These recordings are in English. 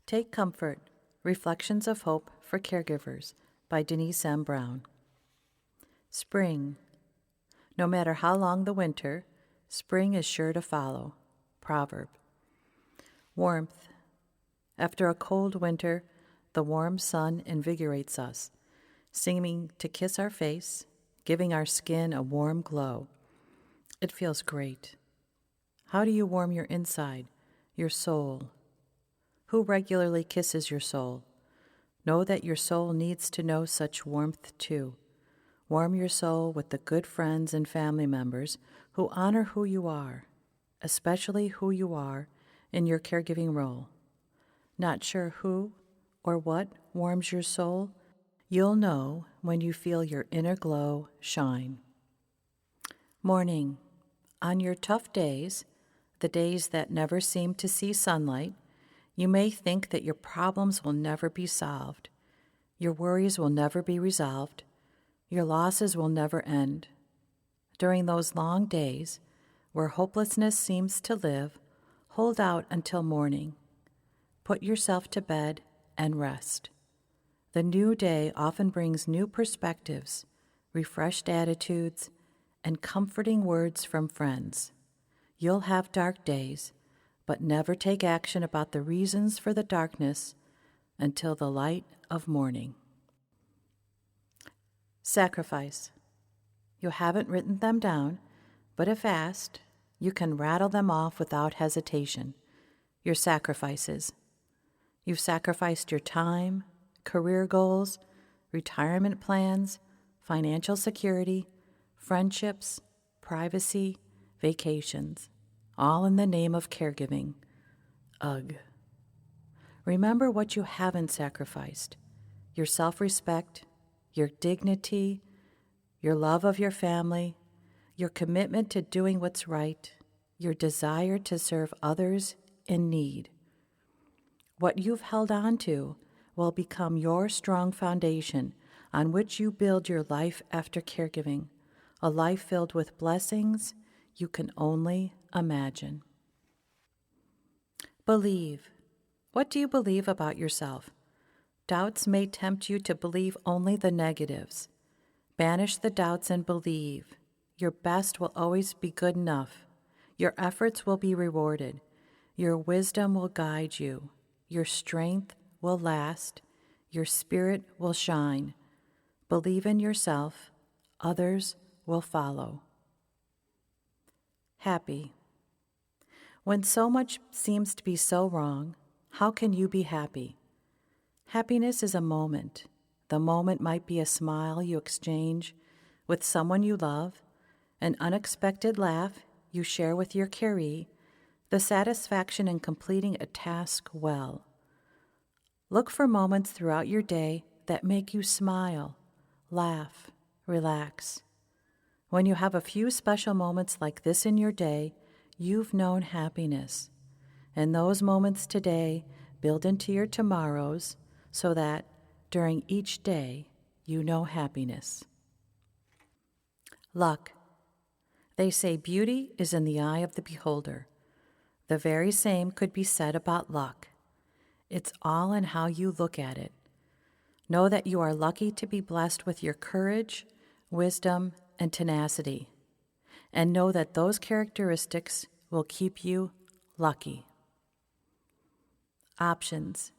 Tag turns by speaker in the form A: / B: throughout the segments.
A: Take Comfort, Reflections of Hope for Caregivers by Denise M. Brown. Spring. No matter how long the winter, spring is sure to follow. Proverb. Warmth. After a cold winter, the warm sun invigorates us, seeming to kiss our face, giving our skin a warm glow. It feels great. How do you warm your inside, your soul? Who regularly kisses your soul? Know that your soul needs to know such warmth too. Warm your soul with the good friends and family members who honor who you are, especially who you are in your caregiving role. Not sure who or what warms your soul? You'll know when you feel your inner glow shine. Morning. On your tough days, the days that never seem to see sunlight, you may think that your problems will never be solved, your worries will never be resolved, your losses will never end. During those long days, where hopelessness seems to live, hold out until morning. Put yourself to bed and rest. The new day often brings new perspectives, refreshed attitudes, and comforting words from friends. You'll have dark days, but never take action about the reasons for the darkness until the light of morning. Sacrifice. You haven't written them down, but if asked, you can rattle them off without hesitation. Your sacrifices. You've sacrificed your time, career goals, retirement plans, financial security, friendships, privacy, vacations, all in the name of caregiving. Ugh. Remember what you haven't sacrificed: your self-respect, your dignity, your love of your family, your commitment to doing what's right, your desire to serve others in need. What you've held on to will become your strong foundation on which you build your life after caregiving, a life filled with blessings you can only imagine. Believe. What do you believe about yourself? Doubts may tempt you to believe only the negatives. Banish the doubts and believe. Your best will always be good enough. Your efforts will be rewarded. Your wisdom will guide you. Your strength will last. Your spirit will shine. Believe in yourself. Others will follow. Happy. When so much seems to be so wrong, how can you be happy? Happiness is a moment. The moment might be a smile you exchange with someone you love, an unexpected laugh you share with your caree, the satisfaction in completing a task well. Look for moments throughout your day that make you smile, laugh, relax. When you have a few special moments like this in your day, you've known happiness. And those moments today build into your tomorrows so that during each day you know happiness. Luck. They say beauty is in the eye of the beholder. The very same could be said about luck. It's all in how you look at it. Know that you are lucky to be blessed with your courage, wisdom, and tenacity. And know that those characteristics will keep you lucky. Options.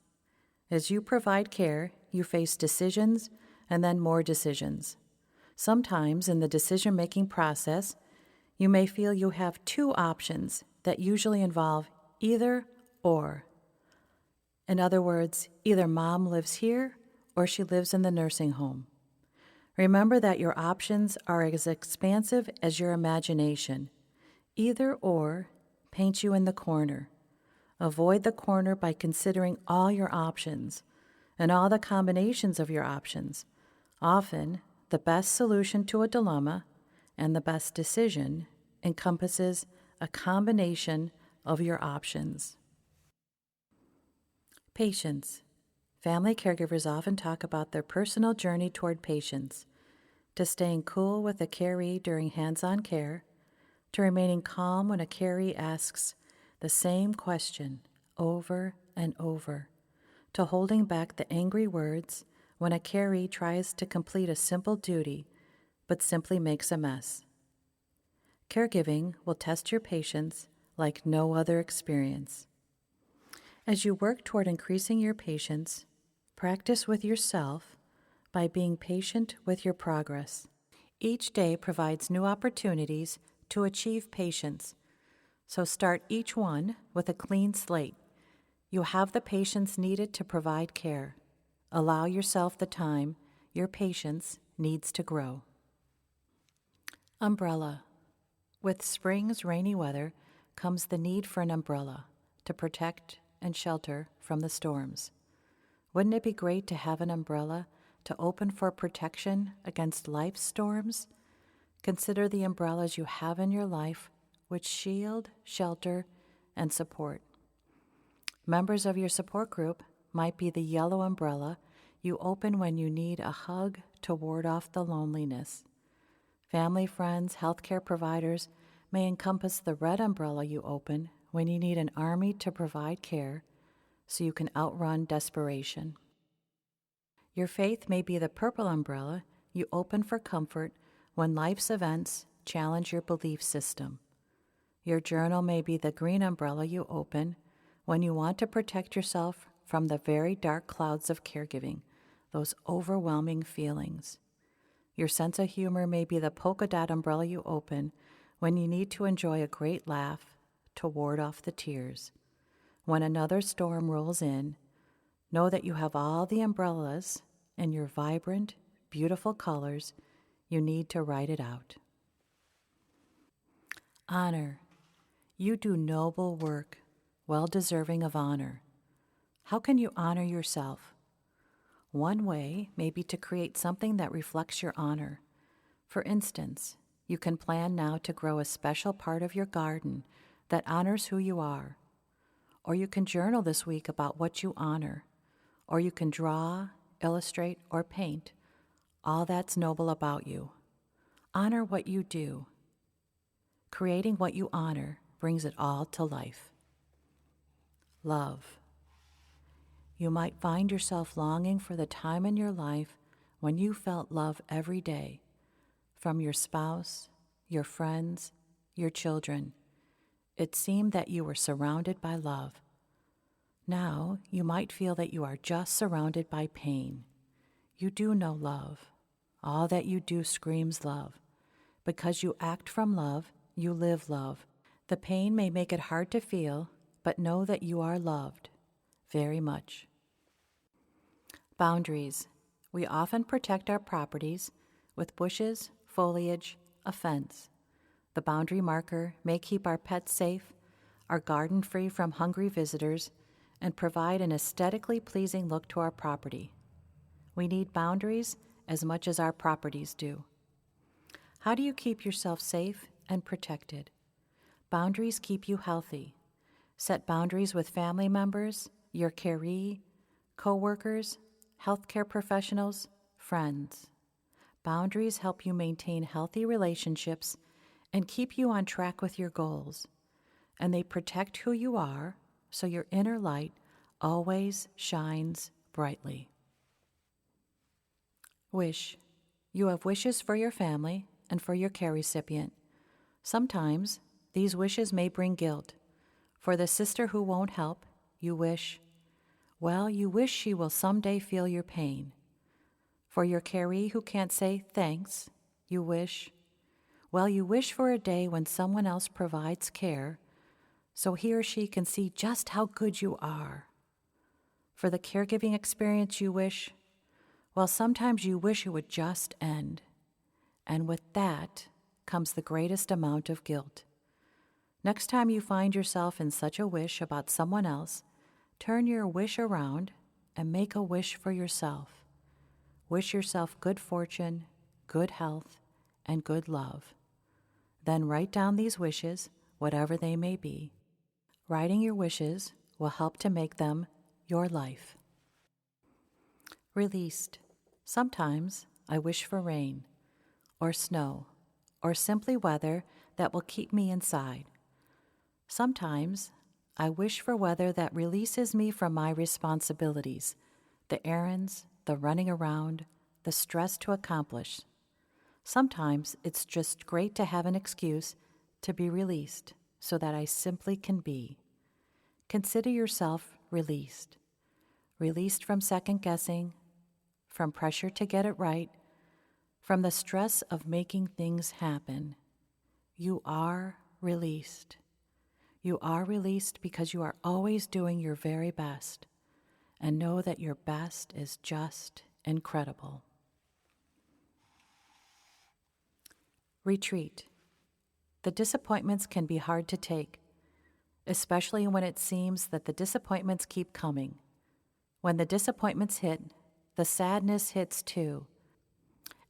A: As you provide care, you face decisions and then more decisions. Sometimes in the decision-making process, you may feel you have two options that usually involve either or. In other words, either mom lives here or she lives in the nursing home. Remember that your options are as expansive as your imagination. Either or paints you in the corner. Avoid the corner by considering all your options and all the combinations of your options. Often, the best solution to a dilemma and the best decision encompasses a combination of your options. Patience. Family caregivers often talk about their personal journey toward patience, to staying cool with a caree during hands-on care, to remaining calm when a caree asks the same question over and over, to holding back the angry words when a caree tries to complete a simple duty but simply makes a mess. Caregiving will test your patience like no other experience. As you work toward increasing your patience, practice with yourself by being patient with your progress. Each day provides new opportunities to achieve patience, so start each one with a clean slate. You have the patience needed to provide care. Allow yourself the time your patience needs to grow. Umbrella. With spring's rainy weather comes the need for an umbrella to protect and shelter from the storms. Wouldn't it be great to have an umbrella to open for protection against life's storms? Consider the umbrellas you have in your life which shield, shelter, and support. Members of your support group might be the yellow umbrella you open when you need a hug to ward off the loneliness. Family, friends, healthcare providers may encompass the red umbrella you open when you need an army to provide care so you can outrun desperation. Your faith may be the purple umbrella you open for comfort when life's events challenge your belief system. Your journal may be the green umbrella you open when you want to protect yourself from the very dark clouds of caregiving, those overwhelming feelings. Your sense of humor may be the polka dot umbrella you open when you need to enjoy a great laugh to ward off the tears. When another storm rolls in, know that you have all the umbrellas and your vibrant, beautiful colors you need to ride it out. Honor. You do noble work, well deserving of honor. How can you honor yourself? One way may be to create something that reflects your honor. For instance, you can plan now to grow a special part of your garden that honors who you are. Or you can journal this week about what you honor. Or you can draw, illustrate, or paint all that's noble about you. Honor what you do. Creating what you honor brings it all to life. Love. You might find yourself longing for the time in your life when you felt love every day, from your spouse, your friends, your children. It seemed that you were surrounded by love. Now you might feel that you are just surrounded by pain. You do know love. All that you do screams love. Because you act from love, you live love. The pain may make it hard to feel, but know that you are loved very much. Boundaries. We often protect our properties with bushes, foliage, a fence. The boundary marker may keep our pets safe, our garden free from hungry visitors, and provide an aesthetically pleasing look to our property. We need boundaries as much as our properties do. How do you keep yourself safe and protected? Boundaries keep you healthy. Set boundaries with family members, your caree, co-workers, healthcare professionals, friends. Boundaries help you maintain healthy relationships and keep you on track with your goals. And they protect who you are, so your inner light always shines brightly. Wish. You have wishes for your family and for your care recipient. Sometimes these wishes may bring guilt. For the sister who won't help, you wish, you wish she will someday feel your pain. For your caree who can't say thanks, you wish, you wish for a day when someone else provides care, so he or she can see just how good you are. For the caregiving experience, you wish, sometimes you wish it would just end. And with that comes the greatest amount of guilt. Next time you find yourself in such a wish about someone else, turn your wish around and make a wish for yourself. Wish yourself good fortune, good health, and good love. Then write down these wishes, whatever they may be. Writing your wishes will help to make them your life. Released. Sometimes I wish for rain, or snow, or simply weather that will keep me inside. Sometimes I wish for weather that releases me from my responsibilities, the errands, the running around, the stress to accomplish. Sometimes it's just great to have an excuse to be released so that I simply can be. Consider yourself released. Released from second guessing, from pressure to get it right, from the stress of making things happen. You are released. You are released because you are always doing your very best, and know that your best is just incredible. Retreat. The disappointments can be hard to take, especially when it seems that the disappointments keep coming. When the disappointments hit, the sadness hits too.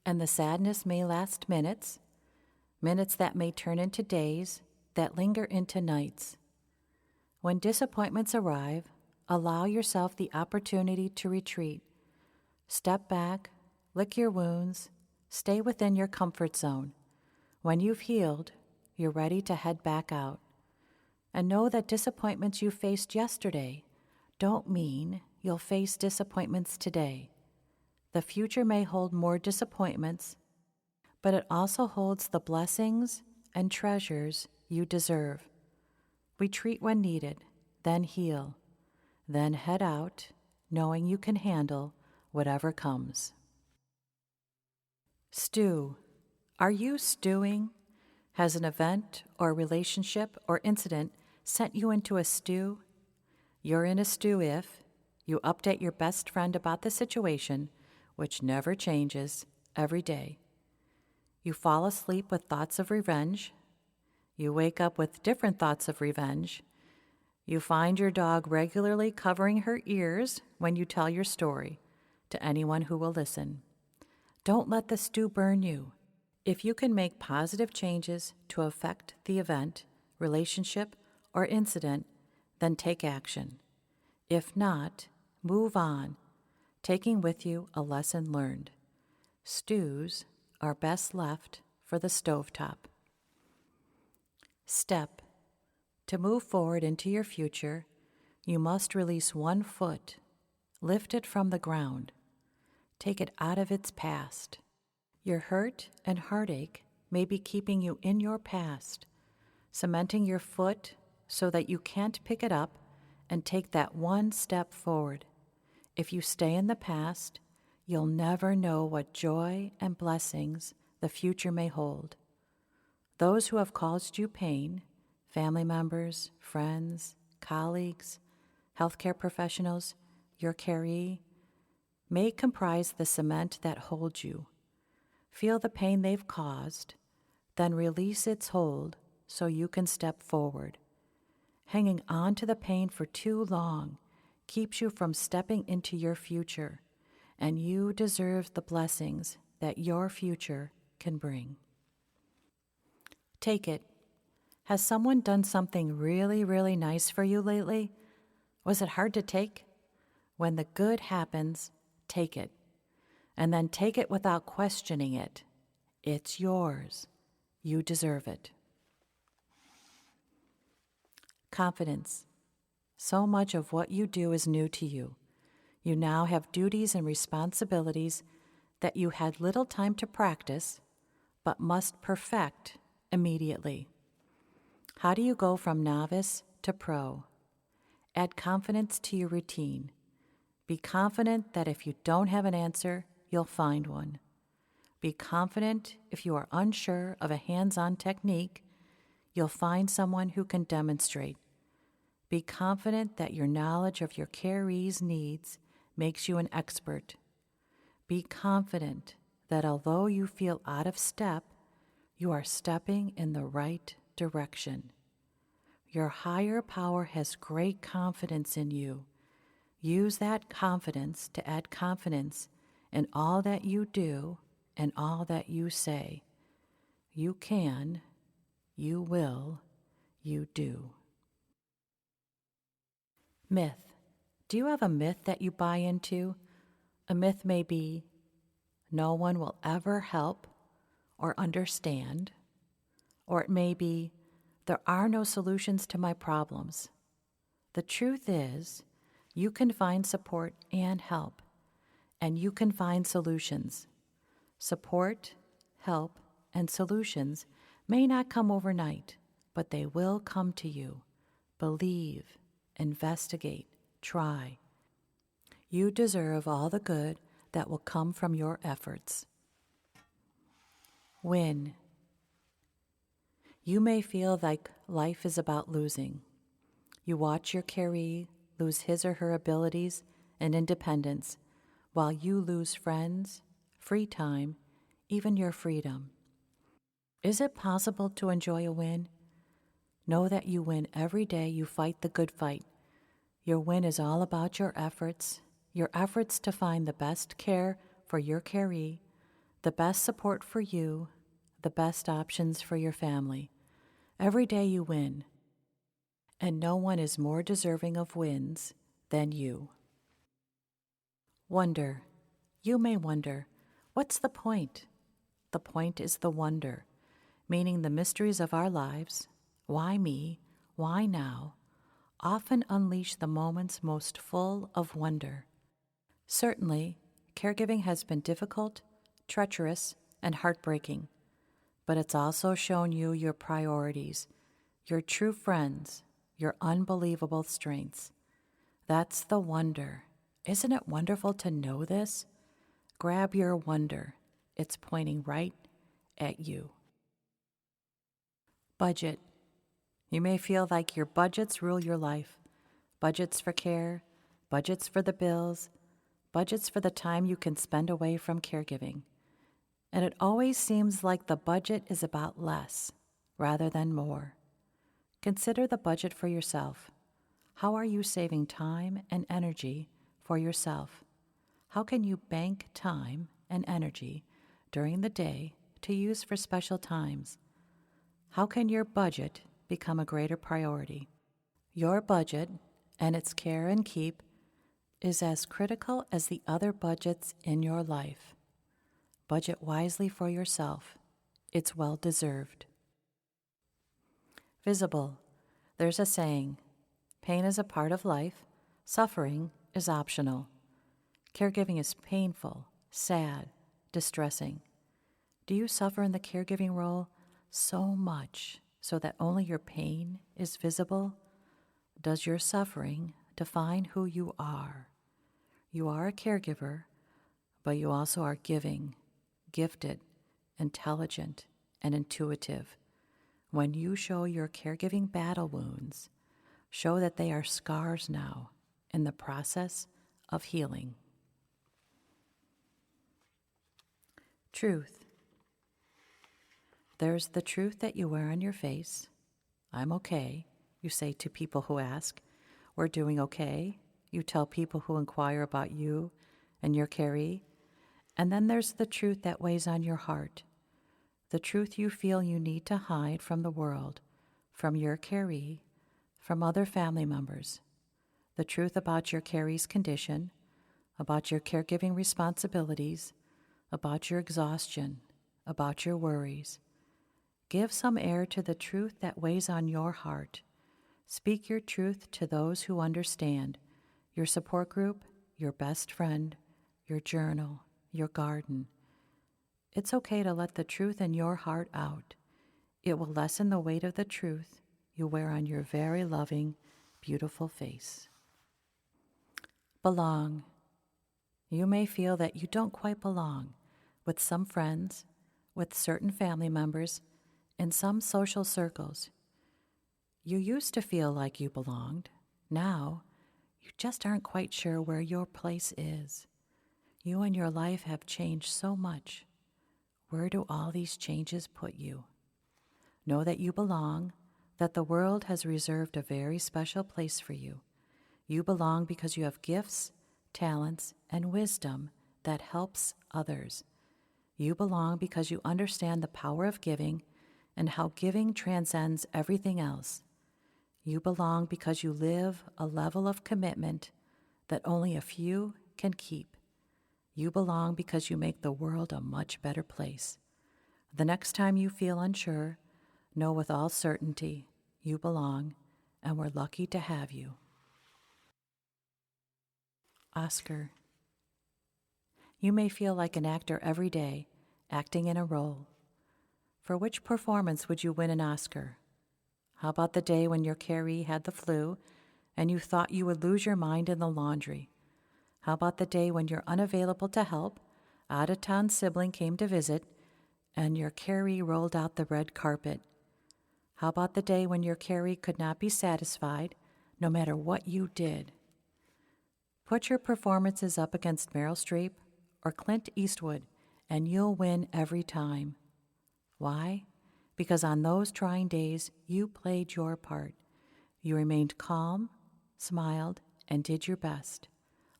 A: And the sadness may last minutes, minutes that may turn into days, that linger into nights. When disappointments arrive, allow yourself the opportunity to retreat. Step back, lick your wounds, stay within your comfort zone. When you've healed, you're ready to head back out. And know that disappointments you faced yesterday don't mean you'll face disappointments today. The future may hold more disappointments, but it also holds the blessings and treasures you deserve. Retreat when needed, then heal, then head out, knowing you can handle whatever comes. Stew. Are you stewing? Has an event or relationship or incident sent you into a stew? You're in a stew if you update your best friend about the situation, which never changes, every day. You fall asleep with thoughts of revenge. You wake up with different thoughts of revenge. You find your dog regularly covering her ears when you tell your story to anyone who will listen. Don't let the stew burn you. If you can make positive changes to affect the event, relationship, or incident, then take action. If not, move on, taking with you a lesson learned. Stews are best left for the stovetop. Step. To move forward into your future, you must release one foot, lift it from the ground, take it out of its past. Your hurt and heartache may be keeping you in your past, cementing your foot so that you can't pick it up and take that one step forward. If you stay in the past, you'll never know what joy and blessings the future may hold. Those who have caused you pain, family members, friends, colleagues, healthcare professionals, your caree, may comprise the cement that holds you. Feel the pain they've caused, then release its hold so you can step forward. Hanging on to the pain for too long keeps you from stepping into your future, and you deserve the blessings that your future can bring. Take it. Has someone done something really, really nice for you lately? Was it hard to take? When the good happens, take it. And then take it without questioning it. It's yours. You deserve it. Confidence. So much of what you do is new to you. You now have duties and responsibilities that you had little time to practice, but must perfect immediately. How do you go from novice to pro? Add confidence to your routine. Be confident that if you don't have an answer, you'll find one. Be confident if you are unsure of a hands-on technique, you'll find someone who can demonstrate. Be confident that your knowledge of your caree's needs makes you an expert. Be confident that although you feel out of step, you are stepping in the right direction. Your higher power has great confidence in you. Use that confidence to add confidence in all that you do and all that you say. You can, you will, you do. Myth. Do you have a myth that you buy into? A myth may be, no one will ever help or understand. Or it may be, there are no solutions to my problems. The truth is, you can find support and help, and you can find solutions. Support, help, and solutions may not come overnight, but they will come to you. Believe, investigate, try. You deserve all the good that will come from your efforts. Win. You may feel like life is about losing. You watch your caree lose his or her abilities and independence, while you lose friends, free time, even your freedom. Is it possible to enjoy a win? Know that you win every day you fight the good fight. Your win is all about your efforts to find the best care for your caree, the best support for you, the best options for your family. Every day you win, and no one is more deserving of wins than you. Wonder. You may wonder, what's the point? The point is the wonder, meaning the mysteries of our lives. Why me? Why now? Often unleash the moments most full of wonder. Certainly, caregiving has been difficult, treacherous, and heartbreaking, but it's also shown you your priorities, your true friends, your unbelievable strengths. That's the wonder. Isn't it wonderful to know this? Grab your wonder. It's pointing right at you. Budget. You may feel like your budgets rule your life. Budgets for care, budgets for the bills, budgets for the time you can spend away from caregiving. And it always seems like the budget is about less rather than more. Consider the budget for yourself. How are you saving time and energy for yourself? How can you bank time and energy during the day to use for special times? How can your budget become a greater priority? Your budget and its care and keep is as critical as the other budgets in your life. Budget wisely for yourself. It's well deserved. Visible. There's a saying, pain is a part of life, suffering is optional. Caregiving is painful, sad, distressing. Do you suffer in the caregiving role so much so that only your pain is visible? Does your suffering define who you are? You are a caregiver, but you also are giving, gifted, intelligent, and intuitive. When you show your caregiving battle wounds, show that they are scars now in the process of healing. Truth. There's the truth that you wear on your face. I'm okay, you say to people who ask. We're doing okay, you tell people who inquire about you and your caree. And then there's the truth that weighs on your heart, the truth you feel you need to hide from the world, from your caree, from other family members, the truth about your caree's condition, about your caregiving responsibilities, about your exhaustion, about your worries. Give some air to the truth that weighs on your heart. Speak your truth to those who understand, your support group, your best friend, your journal, your garden. It's okay to let the truth in your heart out. It will lessen the weight of the truth you wear on your very loving, beautiful face. Belong. You may feel that you don't quite belong with some friends, with certain family members, in some social circles. You used to feel like you belonged. Now, you just aren't quite sure where your place is. You and your life have changed so much. Where do all these changes put you? Know that you belong, that the world has reserved a very special place for you. You belong because you have gifts, talents, and wisdom that helps others. You belong because you understand the power of giving and how giving transcends everything else. You belong because you live a level of commitment that only a few can keep. You belong because you make the world a much better place. The next time you feel unsure, know with all certainty you belong, and we're lucky to have you. Oscar. You may feel like an actor every day, acting in a role. For which performance would you win an Oscar? How about the day when your caree had the flu and you thought you would lose your mind in the laundry? How about the day when your unavailable to help, out-of-town sibling came to visit and your caree rolled out the red carpet? How about the day when your caree could not be satisfied no matter what you did? Put your performances up against Meryl Streep or Clint Eastwood and you'll win every time. Why? Because on those trying days, you played your part. You remained calm, smiled, and did your best.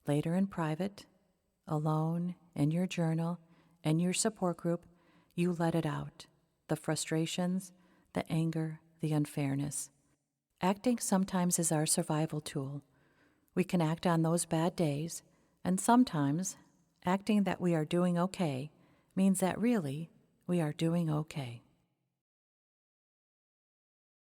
A: Later in private, alone, in your journal, and your support group, you let it out. The frustrations, the anger, the unfairness. Acting sometimes is our survival tool. We can act on those bad days, and sometimes acting that we are doing okay means that really we are doing okay.